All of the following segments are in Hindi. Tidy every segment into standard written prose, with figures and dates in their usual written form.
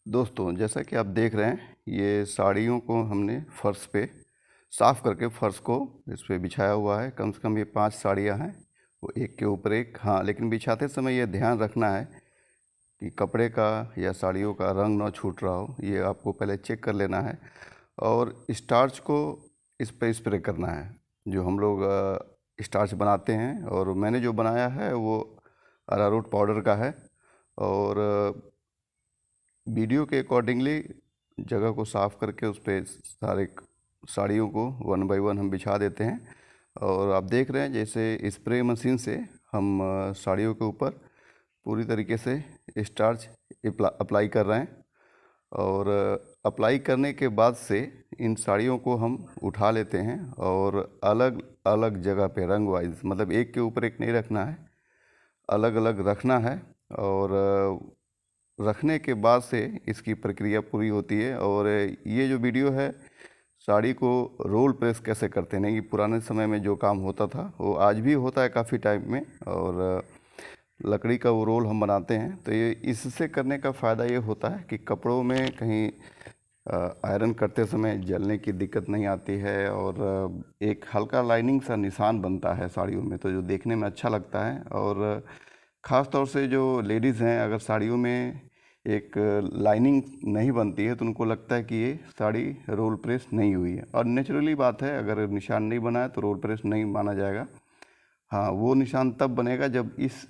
दोस्तों, जैसा कि आप देख रहे हैं, ये साड़ियों को हमने फर्श पे साफ़ करके फर्श को इस पे बिछाया हुआ है। कम से कम ये 5 साड़ियाँ हैं, वो एक के ऊपर एक। हाँ, लेकिन बिछाते समय ये ध्यान रखना है कि कपड़े का या साड़ियों का रंग ना छूट रहा हो, ये आपको पहले चेक कर लेना है। और स्टार्च को इस पे स्प्रे करना है, जो हम लोग स्टार्च बनाते हैं। और मैंने जो बनाया है वो अरारोट पाउडर का है। और वीडियो के अकॉर्डिंगली जगह को साफ़ करके उस पे सारे साड़ियों को वन बाय वन हम बिछा देते हैं। और आप देख रहे हैं जैसे स्प्रे मशीन से हम साड़ियों के ऊपर पूरी तरीके से स्टार्च अप्लाई कर रहे हैं। और अप्लाई करने के बाद से इन साड़ियों को हम उठा लेते हैं और अलग अलग जगह पे रंग वाइज, मतलब एक के ऊपर एक नहीं रखना है, अलग अलग रखना है। और रखने के बाद से इसकी प्रक्रिया पूरी होती है। और ये जो वीडियो है, साड़ी को रोल प्रेस कैसे करते हैं, नहीं कि पुराने समय में जो काम होता था वो आज भी होता है काफ़ी टाइम में। और लकड़ी का वो रोल हम बनाते हैं, तो ये इससे करने का फ़ायदा ये होता है कि कपड़ों में कहीं आयरन करते समय जलने की दिक्कत नहीं आती है। और एक हल्का लाइनिंग सा निशान बनता है साड़ियों में, तो जो देखने में अच्छा लगता है। और ख़ास तौर से जो लेडीज़ हैं, अगर साड़ियों में एक लाइनिंग नहीं बनती है तो उनको लगता है कि ये साड़ी रोल प्रेस नहीं हुई है। और नेचुरली बात है, अगर निशान नहीं बना है तो रोल प्रेस नहीं माना जाएगा। हाँ, वो निशान तब बनेगा जब इस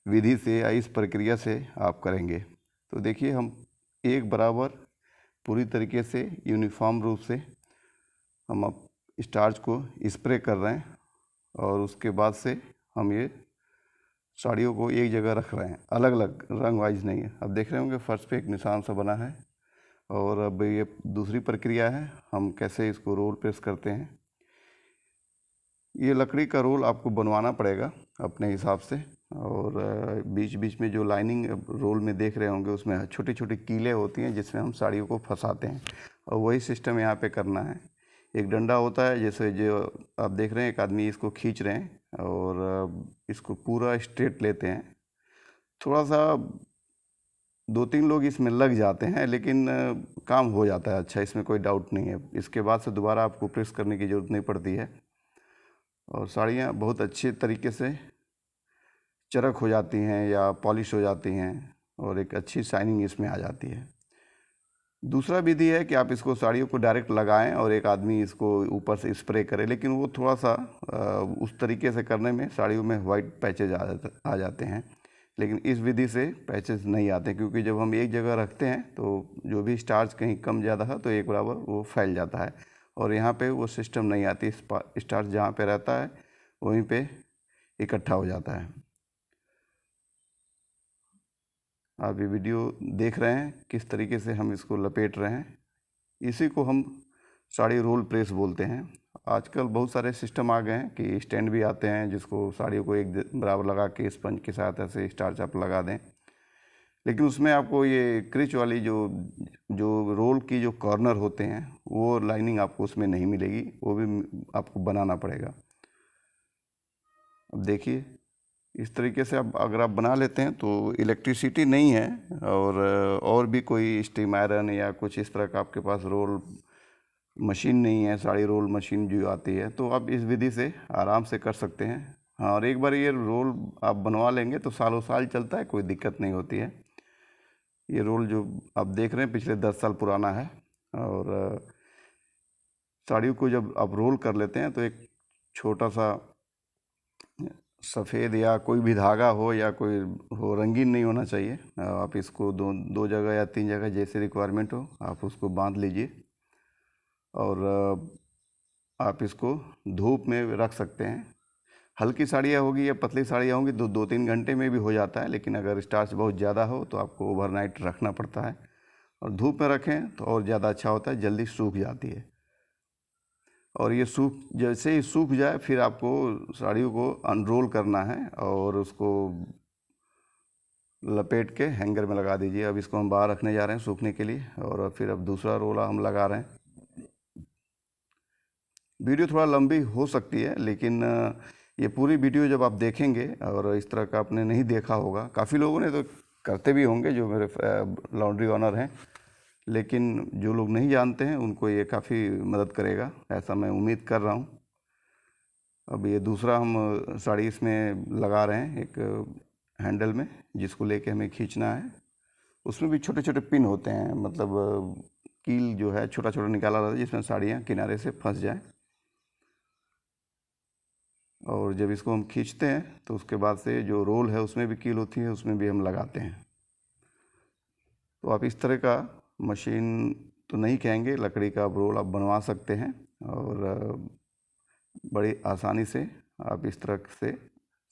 विधि से या इस प्रक्रिया से आप करेंगे। तो देखिए, हम एक बराबर पूरी तरीके से यूनिफॉर्म रूप से हम अब स्टार्च को स्प्रे कर रहे हैं। और उसके बाद से हम ये साड़ियों को एक जगह रख रहे हैं, अलग अलग रंग वाइज नहीं है। अब देख रहे होंगे फर्श पे एक निशान सा बना है। और अब ये दूसरी प्रक्रिया है, हम कैसे इसको रोल प्रेस करते हैं। ये लकड़ी का रोल आपको बनवाना पड़ेगा अपने हिसाब से। और बीच बीच में जो लाइनिंग रोल में देख रहे होंगे, उसमें छोटी छोटी कीलें होती हैं जिसमें हम साड़ियों को फंसाते हैं। और वही सिस्टम यहाँ पे करना है। एक डंडा होता है, जैसे जो आप देख रहे हैं, एक आदमी इसको खींच रहे हैं और इसको पूरा स्ट्रेट लेते हैं। थोड़ा सा 2-3 लोग इसमें लग जाते हैं, लेकिन काम हो जाता है अच्छा, इसमें कोई डाउट नहीं है। इसके बाद से दोबारा आपको प्रेस करने की ज़रूरत नहीं पड़ती है। और साड़ियाँ बहुत अच्छे तरीके से चरक हो जाती हैं या पॉलिश हो जाती हैं, और एक अच्छी शाइनिंग इसमें आ जाती है। दूसरा विधि है कि आप इसको साड़ियों को डायरेक्ट लगाएं और एक आदमी इसको ऊपर से स्प्रे करे, लेकिन वो थोड़ा सा उस तरीके से करने में साड़ियों में वाइट पैचेज आ जाते हैं। लेकिन इस विधि से पैचेज नहीं आते, क्योंकि जब हम एक जगह रखते हैं तो जो भी स्टार्च कहीं कम ज़्यादा है तो एक बराबर वो फैल जाता है। और यहाँ पे वो सिस्टम नहीं आती, स्टार्च जहाँ पे रहता है वहीं पे इकट्ठा हो जाता है। आप ये वीडियो देख रहे हैं किस तरीके से हम इसको लपेट रहे हैं। इसी को हम साड़ी रोल प्रेस बोलते हैं। आजकल बहुत सारे सिस्टम आ गए हैं कि स्टैंड भी आते हैं, जिसको साड़ियों को एक बराबर लगा के स्पंज की सहायता से स्टार्च आप लगा दें। लेकिन उसमें आपको ये क्रिच वाली जो जो रोल की जो कॉर्नर होते हैं, वो लाइनिंग आपको उसमें नहीं मिलेगी, वो भी आपको बनाना पड़ेगा। अब देखिए, इस तरीके से अब अगर आप बना लेते हैं तो इलेक्ट्रिसिटी नहीं है और भी कोई स्टीम आयरन या कुछ इस तरह का आपके पास रोल मशीन नहीं है, साड़ी रोल मशीन जो आती है, तो आप इस विधि से आराम से कर सकते हैं। हाँ, और एक बार ये रोल आप बनवा लेंगे तो सालों साल चलता है, कोई दिक्कत नहीं होती है। ये रोल जो आप देख रहे हैं पिछले 10 साल पुराना है। और साड़ियों को जब आप रोल कर लेते हैं तो एक छोटा सा सफ़ेद या कोई भी धागा हो या कोई हो, रंगीन नहीं होना चाहिए। आप इसको दो दो जगह या 3 जगह जैसे रिक्वायरमेंट हो आप उसको बांध लीजिए। और आप इसको धूप में रख सकते हैं। हल्की साड़ियाँ होगी या पतली साड़ियाँ होंगी तो 2-3 घंटे में भी हो जाता है, लेकिन अगर स्टार्च बहुत ज़्यादा हो तो आपको ओवरनाइट रखना पड़ता है। और धूप में रखें तो और ज़्यादा अच्छा होता है, जल्दी सूख जाती है। और ये जैसे ही सूख जाए फिर आपको साड़ियों को अनरोल करना है और उसको लपेट के हैंगर में लगा दीजिए। अब इसको हम बाहर रखने जा रहे हैं सूखने के लिए, और फिर अब दूसरा रोला हम लगा रहे हैं। वीडियो थोड़ा लंबी हो सकती है, लेकिन ये पूरी वीडियो जब आप देखेंगे, और इस तरह का आपने नहीं देखा होगा, काफ़ी लोगों ने तो करते भी होंगे जो मेरे लॉन्ड्री ऑनर हैं, लेकिन जो लोग नहीं जानते हैं उनको ये काफ़ी मदद करेगा, ऐसा मैं उम्मीद कर रहा हूँ। अब ये दूसरा हम साड़ी इसमें लगा रहे हैं एक हैंडल में, जिसको लेके हमें खींचना है। उसमें भी छोटे छोटे पिन होते हैं, मतलब कील जो है छोटा छोटा निकाला रहता है जिसमें साड़ियाँ किनारे से फंस जाएं। और जब इसको हम खींचते हैं तो उसके बाद से जो रोल है उसमें भी कील होती है, उसमें भी हम लगाते हैं। तो आप इस तरह का मशीन तो नहीं कहेंगे, लकड़ी का रोल आप बनवा सकते हैं और बड़ी आसानी से आप इस तरह से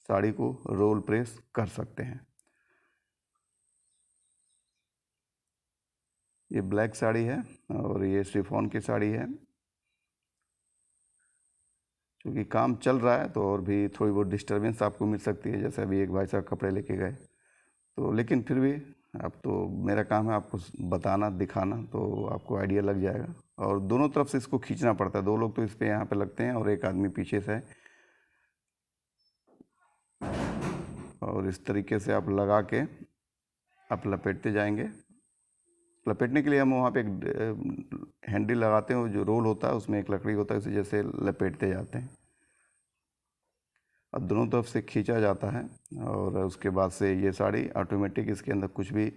साड़ी को रोल प्रेस कर सकते हैं। ये ब्लैक साड़ी है और ये शिफॉन की साड़ी है। क्योंकि काम चल रहा है तो और भी थोड़ी बहुत डिस्टरबेंस आपको मिल सकती है, जैसे अभी एक भाई साहब कपड़े लेके गए, तो लेकिन फिर भी अब तो मेरा काम है आपको बताना, दिखाना, तो आपको आइडिया लग जाएगा। और दोनों तरफ से इसको खींचना पड़ता है, 2 लोग तो इस पे यहाँ पे लगते हैं और एक आदमी पीछे से है। और इस तरीके से आप लगा के आप लपेटते जाएंगे। लपेटने के लिए हम वहाँ पे एक हैंडल लगाते हैं, जो रोल होता है उसमें एक लकड़ी होता है, उसे जैसे लपेटते जाते हैं। अब दोनों तरफ से खींचा जाता है और उसके बाद से ये साड़ी ऑटोमेटिक, इसके अंदर कुछ भी।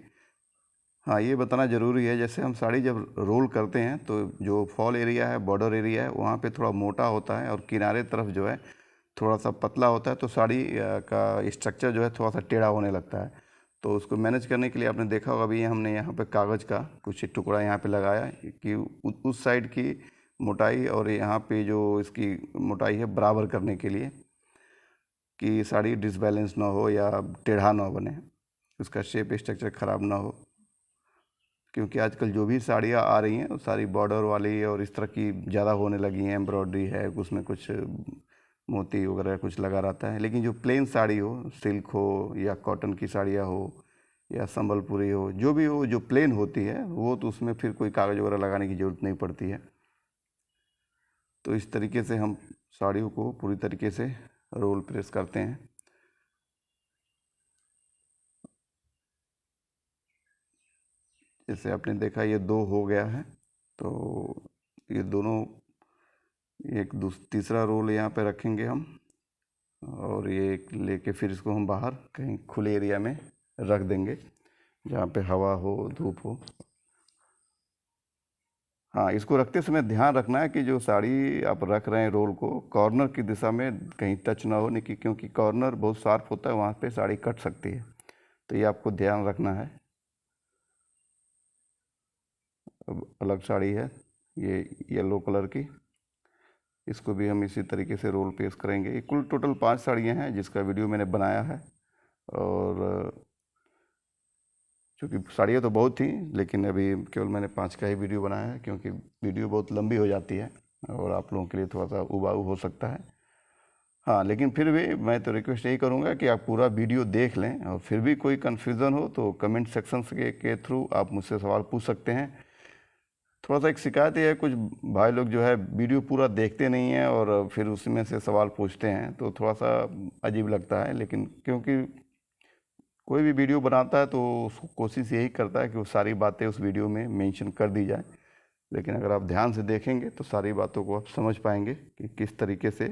हाँ, ये बताना ज़रूरी है, जैसे हम साड़ी जब रोल करते हैं तो जो फॉल एरिया है, बॉर्डर एरिया है, वहाँ पे थोड़ा मोटा होता है और किनारे तरफ जो है थोड़ा सा पतला होता है, तो साड़ी का स्ट्रक्चर जो है थोड़ा सा टेढ़ा होने लगता है। तो उसको मैनेज करने के लिए आपने देखा होगा, अभी हमने यहाँ पे कागज़ का कुछ टुकड़ा यहाँ पे लगाया है कि उस साइड की मोटाई और यहाँ पे जो इसकी मोटाई है बराबर करने के लिए, कि साड़ी डिसबैलेंस ना हो या टेढ़ा ना बने, उसका शेप स्ट्रक्चर ख़राब ना हो। क्योंकि आजकल जो भी साड़ियाँ आ रही हैं वो सारी बॉर्डर वाली और इस तरह की ज़्यादा होने लगी हैं, एम्ब्रॉयडरी है, उसमें कुछ मोती वगैरह कुछ लगा रहता है। लेकिन जो प्लेन साड़ी हो, सिल्क हो या कॉटन की साड़ियाँ हो या संबलपुरी हो, जो भी हो, जो प्लेन होती है वो तो उसमें फिर कोई कागज़ वगैरह लगाने की ज़रूरत नहीं पड़ती है। तो इस तरीके से हम साड़ियों को पूरी तरीके से रोल प्रेस करते हैं। जैसे आपने देखा ये 2 हो गया है, तो ये दोनों एक तीसरा रोल यहाँ पे रखेंगे हम, और ये लेके फिर इसको हम बाहर कहीं खुले एरिया में रख देंगे जहाँ पे हवा हो, धूप हो। हाँ, इसको रखते समय ध्यान रखना है कि जो साड़ी आप रख रहे हैं रोल को, कॉर्नर की दिशा में कहीं टच ना हो, नहीं कि क्योंकि कॉर्नर बहुत शार्प होता है, वहाँ पे साड़ी कट सकती है, तो ये आपको ध्यान रखना है। अब अलग साड़ी है ये येलो कलर की, इसको भी हम इसी तरीके से रोल पेस्ट करेंगे। कुल टोटल 5 साड़ियाँ हैं जिसका वीडियो मैंने बनाया है। और चूँकि साड़ियाँ तो बहुत थी, लेकिन अभी केवल मैंने 5 का ही वीडियो बनाया है, क्योंकि वीडियो बहुत लंबी हो जाती है और आप लोगों के लिए थोड़ा सा उबाऊ हो सकता है। हाँ, लेकिन फिर भी मैं तो रिक्वेस्ट यही करूँगा कि आप पूरा वीडियो देख लें, और फिर भी कोई कन्फ्यूज़न हो तो कमेंट सेक्शंस के थ्रू आप मुझसे सवाल पूछ सकते हैं। थोड़ा सा एक शिकायत ये है, कुछ भाई लोग जो है वीडियो पूरा देखते नहीं हैं और फिर उसमें से सवाल पूछते हैं, तो थोड़ा सा अजीब लगता है। लेकिन क्योंकि कोई भी वीडियो बनाता है तो उसको कोशिश यही करता है कि वो सारी बातें उस वीडियो में मेंशन कर दी जाए। लेकिन अगर आप ध्यान से देखेंगे तो सारी बातों को आप समझ पाएंगे कि किस तरीके से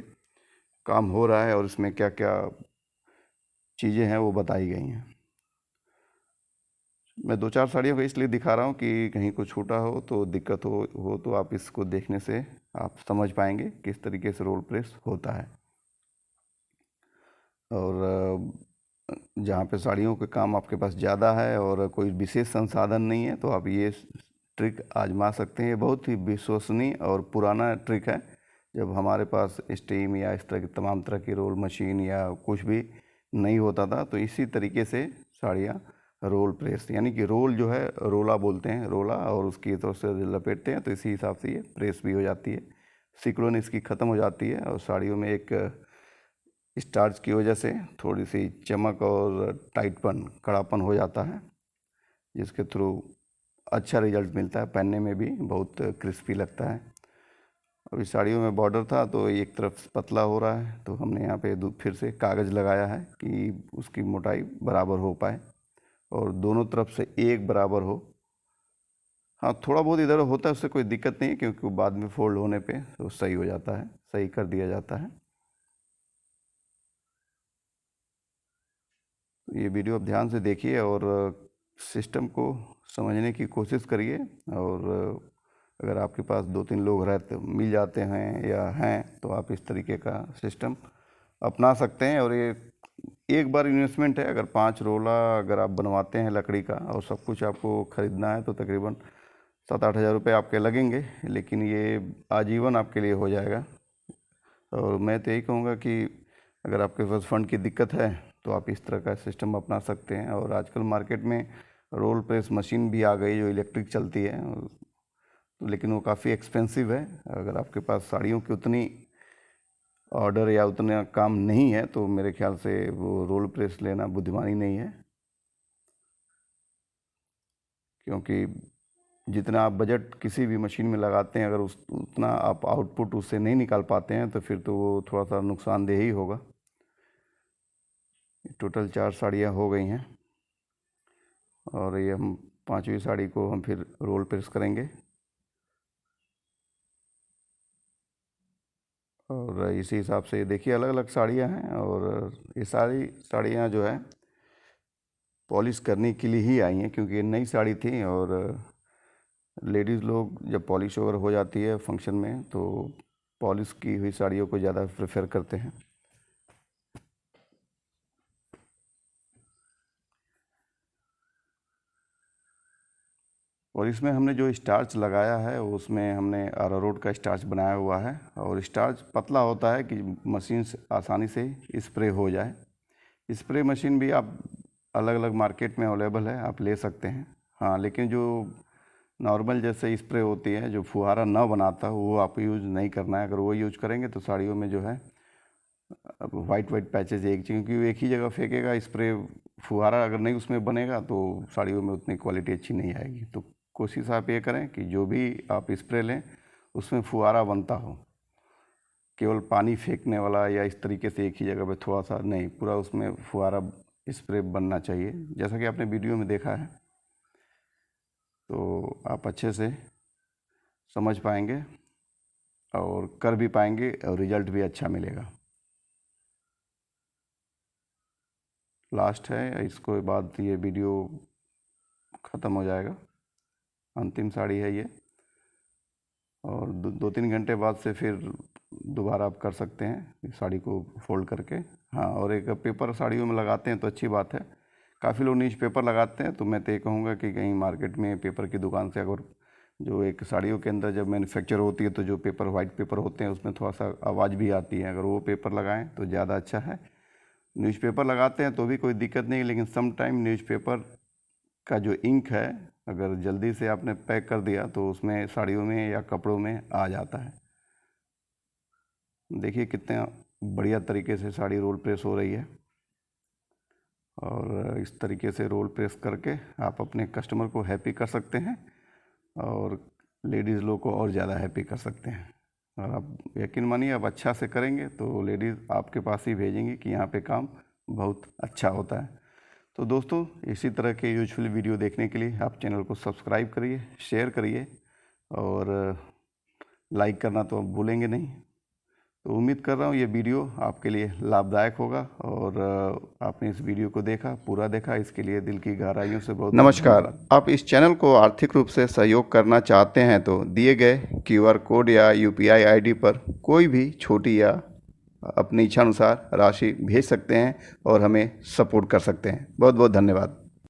काम हो रहा है और इसमें क्या क्या चीज़ें हैं वो बताई गई हैं। मैं 2-4 साड़ियों को इसलिए दिखा रहा हूँ कि कहीं कुछ छूटा हो तो दिक्कत हो तो आप इसको देखने से आप समझ पाएंगे किस तरीके से रोल प्रेस होता है। और जहाँ पे साड़ियों के काम आपके पास ज़्यादा है और कोई विशेष संसाधन नहीं है, तो आप ये ट्रिक आजमा सकते हैं। ये बहुत ही विश्वसनीय और पुराना ट्रिक है। जब हमारे पास स्टीम या इस तरह की तमाम तरह की रोल मशीन या कुछ भी नहीं होता था, तो इसी तरीके से साड़ियाँ रोल प्रेस, यानी कि रोल जो है रोला बोलते हैं, रोला, और उसकी तरफ से लपेटते हैं तो इसी हिसाब से ये प्रेस भी हो जाती है। सिकुड़न इसकी ख़त्म हो जाती है और साड़ियों में एक स्टार्च की वजह से थोड़ी सी चमक और टाइटपन, कड़ापन हो जाता है, जिसके थ्रू अच्छा रिजल्ट मिलता है, पहनने में भी बहुत क्रिस्पी लगता है। अभी साड़ियों में बॉर्डर था तो एक तरफ पतला हो रहा है, तो हमने यहाँ पे फिर से कागज़ लगाया है कि उसकी मोटाई बराबर हो पाए। और दोनों तरफ से एक बराबर हो। हाँ, थोड़ा बहुत इधर होता है, उससे कोई दिक्कत नहीं है, क्योंकि वो बाद में फोल्ड होने पे तो सही हो जाता है, सही कर दिया जाता है। ये वीडियो आप ध्यान से देखिए और सिस्टम को समझने की कोशिश करिए। और अगर आपके पास 2-3 लोग रहते मिल जाते हैं या हैं तो आप इस तरीके का सिस्टम अपना सकते हैं। और ये एक बार इन्वेस्टमेंट है। अगर 5 रोला अगर आप बनवाते हैं लकड़ी का और सब कुछ आपको ख़रीदना है तो तकरीबन 7-8 हज़ार रुपये आपके लगेंगे, लेकिन ये आजीवन आपके लिए हो जाएगा। और मैं तो यही कहूँगा कि अगर आपके पास फंड की दिक्कत है तो आप इस तरह का सिस्टम अपना सकते हैं। और आजकल मार्केट में रोल प्रेस मशीन भी आ गई जो इलेक्ट्रिक चलती है, लेकिन वो काफ़ी एक्सपेंसिव है। अगर आपके पास साड़ियों की उतनी ऑर्डर या उतना काम नहीं है तो मेरे ख्याल से वो रोल प्रेस लेना बुद्धिमानी नहीं है, क्योंकि जितना आप बजट किसी भी मशीन में लगाते हैं अगर उतना आप आउटपुट उससे नहीं निकाल पाते हैं तो फिर तो वो थोड़ा सा नुकसानदेह ही होगा। टोटल 4 साड़ियाँ हो गई हैं और ये हम 5वीं साड़ी को हम फिर रोल प्रेस करेंगे। और इसी हिसाब से देखिए अलग अलग साड़ियाँ हैं और ये सारी साड़ियाँ जो है पॉलिश करने के लिए ही आई हैं, क्योंकि ये नई साड़ी थी। और लेडीज़ लोग जब पॉलिश वगैरह हो जाती है फंक्शन में तो पॉलिश की हुई साड़ियों को ज़्यादा प्रेफर करते हैं। और इसमें हमने जो स्टार्च लगाया है उसमें हमने अरारोट का स्टार्च बनाया हुआ है। और स्टार्च पतला होता है कि मशीन से आसानी से स्प्रे हो जाए। स्प्रे मशीन भी आप अलग अलग मार्केट में अवेलेबल है, आप ले सकते हैं। हाँ, लेकिन जो नॉर्मल जैसे स्प्रे होती है जो फुहारा ना बनाता वो आपको यूज़ नहीं करना है। अगर वो यूज करेंगे तो साड़ियों में जो है वाइट पैचेज एक, क्योंकि एक ही जगह फेंकेगा स्प्रे, फुहारा अगर नहीं उसमें बनेगा तो साड़ियों में उतनी क्वालिटी अच्छी नहीं आएगी। तो कोशिश आप ये करें कि जो भी आप स्प्रे लें उसमें फुहारा बनता हो, केवल पानी फेंकने वाला या इस तरीके से एक ही जगह पे थोड़ा सा नहीं, पूरा उसमें फुहारा स्प्रे बनना चाहिए, जैसा कि आपने वीडियो में देखा है। तो आप अच्छे से समझ पाएंगे और कर भी पाएंगे और रिज़ल्ट भी अच्छा मिलेगा। लास्ट है, इसको बाद ये वीडियो ख़त्म हो जाएगा। अंतिम साड़ी है ये, और 2-3 घंटे बाद से फिर दोबारा आप कर सकते हैं साड़ी को फोल्ड करके। हाँ, और एक पेपर साड़ियों में लगाते हैं तो अच्छी बात है। काफ़ी लोग न्यूज़ पेपर लगाते हैं, तो मैं तो ये कहूँगा कि कहीं मार्केट में पेपर की दुकान से अगर जो एक साड़ियों के अंदर जब मैन्युफैक्चर होती है तो जो पेपर वाइट पेपर होते हैं उसमें थोड़ा सा आवाज़ भी आती है, अगर वो पेपर लगाएं तो ज़्यादा अच्छा है। न्यूज़पेपर लगाते हैं तो भी कोई दिक्कत नहीं, लेकिन सम टाइम न्यूज़पेपर का जो इंक है अगर जल्दी से आपने पैक कर दिया तो उसमें साड़ियों में या कपड़ों में आ जाता है। देखिए कितने बढ़िया तरीके से साड़ी रोल प्रेस हो रही है। और इस तरीके से रोल प्रेस करके आप अपने कस्टमर को हैप्पी कर सकते हैं और लेडीज़ लोग को और ज़्यादा हैप्पी कर सकते हैं। और आप यकीन मानिए आप अच्छा से करेंगे तो लेडीज़ आपके पास ही भेजेंगी कि यहाँ पे काम बहुत अच्छा होता है। तो दोस्तों, इसी तरह के यूजफुल वीडियो देखने के लिए आप चैनल को सब्सक्राइब करिए, शेयर करिए और लाइक करना तो आप भूलेंगे नहीं। तो उम्मीद कर रहा हूँ ये वीडियो आपके लिए लाभदायक होगा और आपने इस वीडियो को देखा, पूरा देखा, इसके लिए दिल की गहराइयों से बहुत नमस्कार। आप इस चैनल को आर्थिक रूप से सहयोग करना चाहते हैं तो दिए गए QR कोड या UPI ID पर कोई भी छोटी या अपनी इच्छानुसार राशि भेज सकते हैं और हमें सपोर्ट कर सकते हैं। बहुत बहुत धन्यवाद।